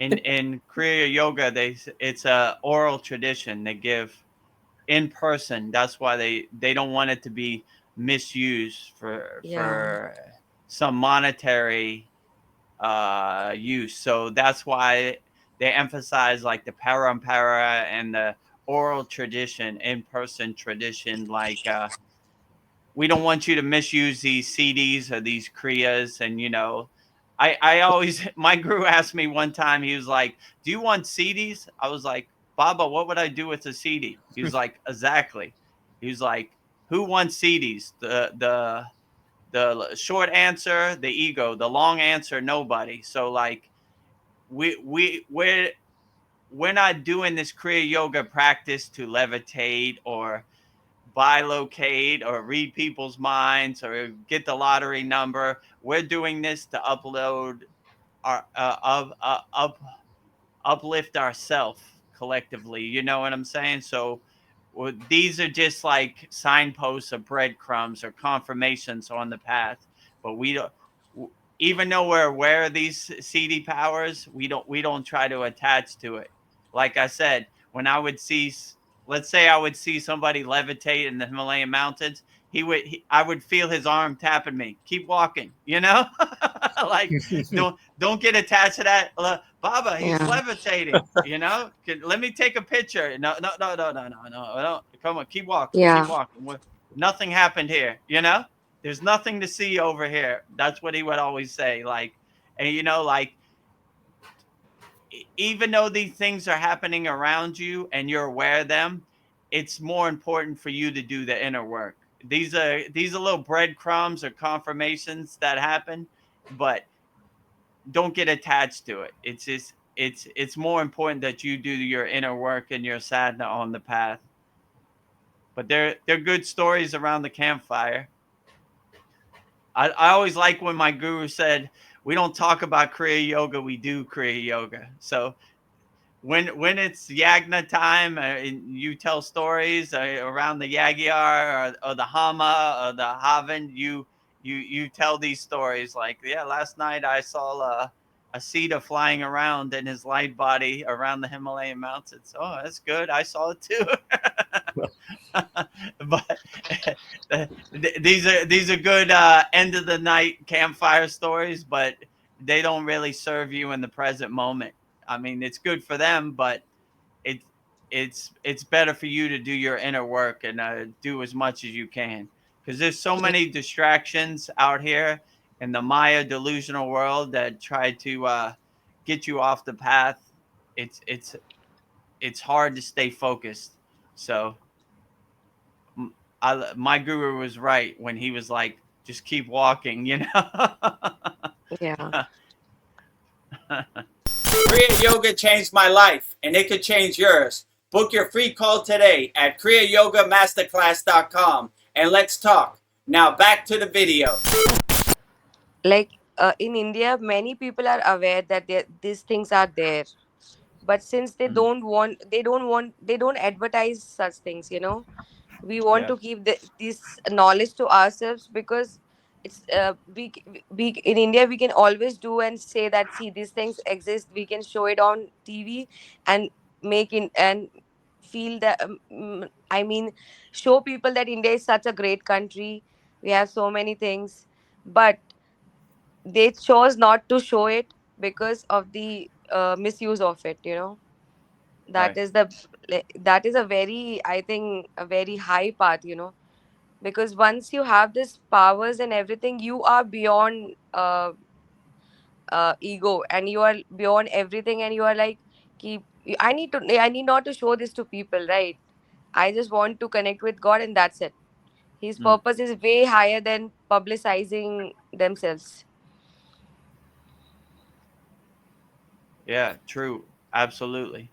In Kriya yoga, it's a oral tradition. They give in person. That's why they don't want it to be misused Yeah. for some monetary use. So that's why they emphasize like the parampara and the oral tradition, in person tradition. Like we don't want you to misuse these CDs or these Kriyas. And I always my guru asked me one time. He was like, "Do you want CDs?" I was like, "Baba, what would I do with a CD?" He was like, "Exactly." He was like, "Who wants CDs?" The short answer, the ego. The long answer, nobody. So like we're not doing this Kriya yoga practice to levitate or bilocate or read people's minds or get the lottery number. We're doing this to upload our uplift ourselves collectively. You know what I'm saying? So these are just like signposts or breadcrumbs or confirmations on the path. But we don't. Even though we're aware of these CD powers, we don't try to attach to it. Like I said, when I would see, let's say I would see somebody levitate in the Himalayan mountains, I would feel his arm tapping me. Keep walking, like don't get attached to that. Baba, he's Yeah. levitating. Let me take a picture. No, no, no, no, no, no, no, no. Come on, keep walking, keep Yeah. walking. Nothing happened here. There's nothing to see over here. That's what he would always say. Like, and like even though these things are happening around you and you're aware of them, it's more important for you to do the inner work. These are little breadcrumbs or confirmations that happen, but don't get attached to it. It's just it's more important that you do your inner work and your sadhana on the path. But they're good stories around the campfire. I always like when my guru said, "We don't talk about Kriya Yoga, we do Kriya Yoga." So when it's Yagna time, and you tell stories around the Yagyar or the Hama or the Havan, you tell these stories like, yeah, last night I saw a Sita flying around in his light body around the Himalayan mountains. Oh, that's good. I saw it too. But these are good end of the night campfire stories, but they don't really serve you in the present moment. I mean, it's good for them, but it it's better for you to do your inner work and do as much as you can, because there's so Yeah. many distractions out here in the Maya delusional world that try to get you off the path. It's it's it's hard to stay focused. So my guru was right when he was like, just keep walking. Yeah. Kriya Yoga changed my life, and it could change yours. Book your free call today at kriyayogamasterclass.com, and let's talk. Now back to the video. Like in India, many people are aware that these things are there, but since Mm, they don't advertise such things. We want yeah. to keep this knowledge to ourselves, because it's we in India we can always do and say that, see, these things exist, we can show it on TV and make in and feel that, I mean, show people that India is such a great country, we have so many things. But they chose not to show it because of the misuse of it. that Right. is the that is a very, I think, a very high path. Because once you have this powers and everything, you are beyond ego, and you are beyond everything, and you are like, keep I need not to show this to people, right? I just want to connect with God, and that's it. His Mm, purpose is way higher than publicizing themselves. yeah. True. Absolutely.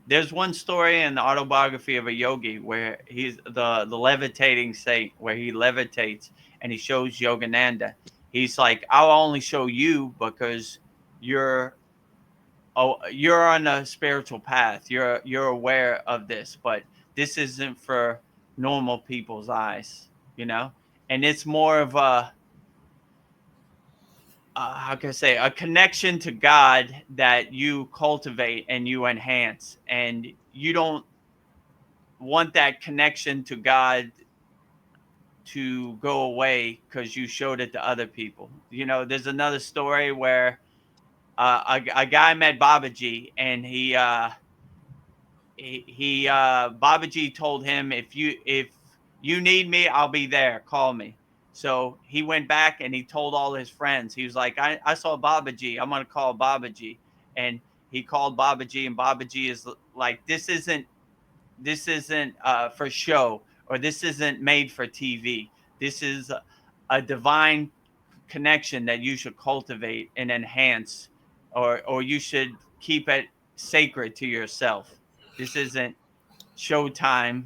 There's one story in the autobiography of a yogi where he's the levitating saint, where he levitates and he shows Yogananda. He's like, I'll only show you because you're you're on a spiritual path. You're aware of this, but this isn't for normal people's eyes. And it's more of how can I say, a connection to God that you cultivate and you enhance, and you don't want that connection to God to go away because you showed it to other people. You know, there's another story where a guy met Babaji, and Babaji told him, if you need me, I'll be there. Call me. So he went back and he told all his friends. He was like, I saw Babaji. I'm gonna call Babaji. And he called Babaji, and Babaji is like, this isn't for show, or this isn't made for TV. This is a divine connection that you should cultivate and enhance, or you should keep it sacred to yourself. This isn't showtime,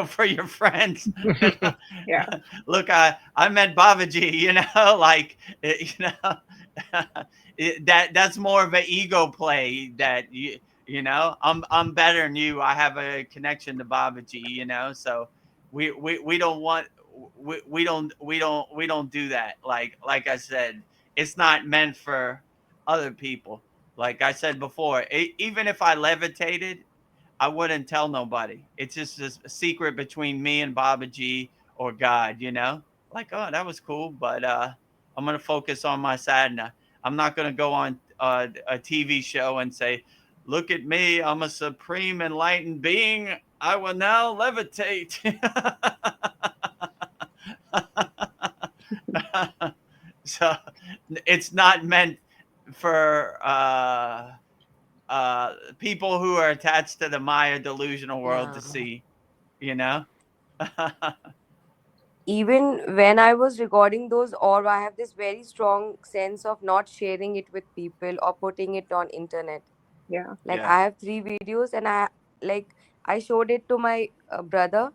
for your friends. Yeah. Look, I met Babaji, like, that's more of an ego play, that I'm better than you. I have a connection to Babaji, so we don't want, we don't do that. Like I said, it's not meant for other people. Like I said before, even if I levitated, I wouldn't tell nobody. It's just a secret between me and Babaji or God, Like, oh, that was cool, but I'm gonna focus on my sadhana. I'm not gonna go on a TV show and say, "Look at me, I'm a supreme enlightened being. I will now levitate." So it's not meant for people who are attached to the Maya delusional world Yeah. to see, you know? Even when I was recording those, or I have this very strong sense of not sharing it with people or putting it on internet. Yeah. Like Yeah. I have 3 videos, and like I showed it to my brother,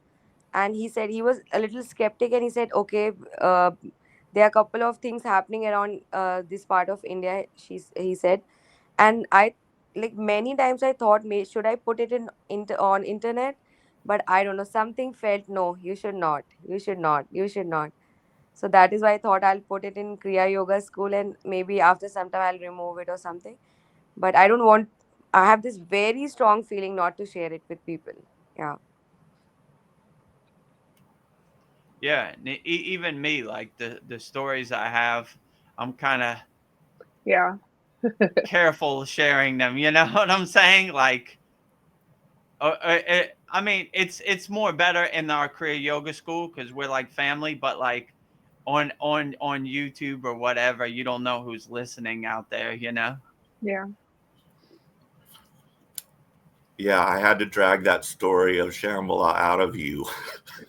and he said he was a little skeptic, and he said, okay, there are a couple of things happening around this part of India. He said, and I, like, many times I thought, should I put it on internet, but I don't know, something felt, no, you should not, you should not, you should not. So that is why I thought I'll put it in Kriya Yoga School, and maybe after some time I'll remove it or something. But I don't want, I have this very strong feeling not to share it with people. Yeah. Yeah. Even me, like the stories I have, I'm kind of Yeah. careful sharing them. You know what I'm saying? Like, I mean, it's more better in our Kriya Yoga school because we're like family, but like on YouTube or whatever, you don't know who's listening out there. Yeah. Yeah, I had to drag that story of Shambhala out of you.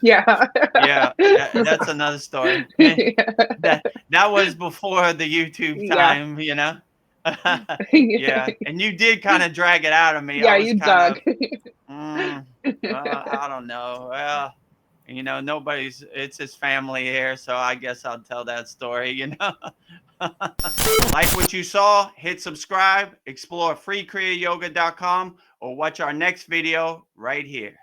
Yeah. Yeah, that's another story. That was before the YouTube Yeah. time. Yeah. Yeah, and you did kind of drag it out of me. I Yeah, was you kind dug. of, I don't know. Well, nobody's. It's his family here, so I guess I'll tell that story. Like what you saw, hit subscribe, explore freekriyayoga.com, or watch our next video right here.